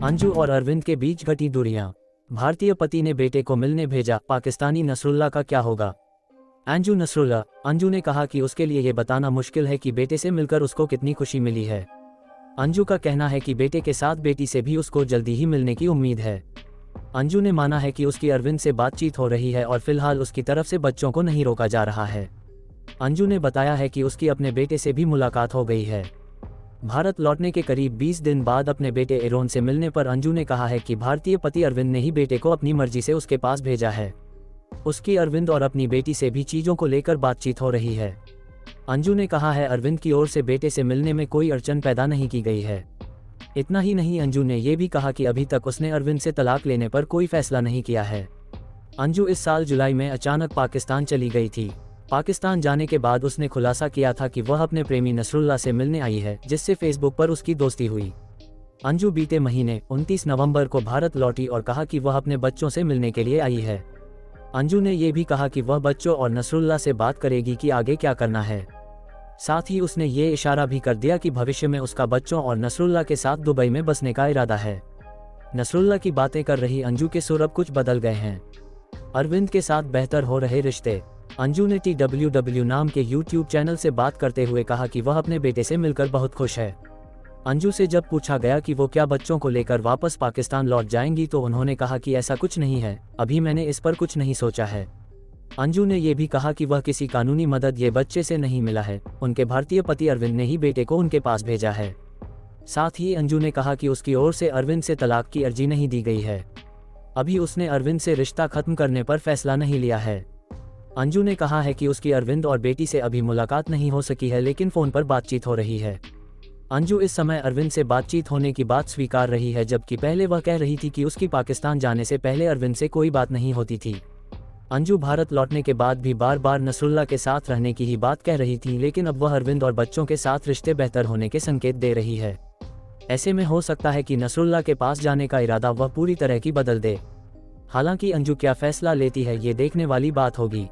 अंजू और अरविंद के बीच घटी दूरियां। भारतीय पति ने बेटे को मिलने भेजा, पाकिस्तानी नसरुल्लाह का क्या होगा। अंजू नसरुल्लाह। अंजू ने कहा कि उसके लिए ये बताना मुश्किल है कि बेटे से मिलकर उसको कितनी खुशी मिली है। अंजू का कहना है कि बेटे के साथ बेटी से भी उसको जल्दी ही मिलने की उम्मीद है। अंजू ने माना है कि उसकी अरविंद से बातचीत हो रही है और फिलहाल उसकी तरफ से बच्चों को नहीं रोका जा रहा है। अंजू ने बताया है कि उसकी अपने बेटे से भी मुलाकात हो गई है। भारत लौटने के करीब 20 दिन बाद अपने बेटे एरोन से मिलने पर अंजू ने कहा है कि भारतीय पति अरविंद ने ही बेटे को अपनी मर्जी से उसके पास भेजा है। उसकी अरविंद और अपनी बेटी से भी चीज़ों को लेकर बातचीत हो रही है। अंजू ने कहा है अरविंद की ओर से बेटे से मिलने में कोई अड़चन पैदा नहीं की गई है। इतना ही नहीं, अंजू ने ये भी कहा कि अभी तक उसने अरविंद से तलाक लेने पर कोई फैसला नहीं किया है। अंजू इस साल जुलाई में अचानक पाकिस्तान चली गई थी। पाकिस्तान जाने के बाद उसने खुलासा किया था कि वह अपने प्रेमी नसरुल्लाह से मिलने आई है, जिससे फेसबुक पर उसकी दोस्ती हुई। अंजू बीते महीने 29 नवंबर को भारत लौटी और कहा कि वह अपने बच्चों से मिलने के लिए आई है। अंजू ने यह भी कहा कि वह बच्चों और नसरुल्लाह से बात करेगी कि आगे क्या करना है। साथ ही उसने ये इशारा भी कर दिया कि भविष्य में उसका बच्चों और नसरुल्लाह के साथ दुबई में बसने का इरादा है। नसरुल्लाह की बातें कर रही अंजू के सुर अब कुछ बदल गए हैं। अरविंद के साथ बेहतर हो रहे रिश्ते। अंजू ने TWW नाम के YouTube चैनल से बात करते हुए कहा कि वह अपने बेटे से मिलकर बहुत खुश है। अंजू से जब पूछा गया कि वो क्या बच्चों को लेकर वापस पाकिस्तान लौट जाएंगी तो उन्होंने कहा कि ऐसा कुछ नहीं है, अभी मैंने इस पर कुछ नहीं सोचा है। अंजू ने यह भी कहा कि वह किसी कानूनी मदद ये बच्चे से नहीं मिला है, उनके भारतीय पति अरविंद ने ही बेटे को उनके पास भेजा है। साथ ही अंजू ने कहा कि उसकी ओर से अरविंद से तलाक की अर्जी नहीं दी गई है। अभी उसने अरविंद से रिश्ता खत्म करने पर फैसला नहीं लिया है। अंजू ने कहा है कि उसकी अरविंद और बेटी से अभी मुलाकात नहीं हो सकी है, लेकिन फ़ोन पर बातचीत हो रही है। अंजू इस समय अरविंद से बातचीत होने की बात स्वीकार रही है, जबकि पहले वह कह रही थी कि उसकी पाकिस्तान जाने से पहले अरविंद से कोई बात नहीं होती थी। अंजू भारत लौटने के बाद भी बार बार नसरुल्लाह के साथ रहने की ही बात कह रही थी, लेकिन अब वह अरविंद और बच्चों के साथ रिश्ते बेहतर होने के संकेत दे रही है। ऐसे में हो सकता है कि नसरुल्लाह के पास जाने का इरादा वह पूरी तरह की बदल दे। हालांकि अंजू क्या फैसला लेती है, ये देखने वाली बात होगी।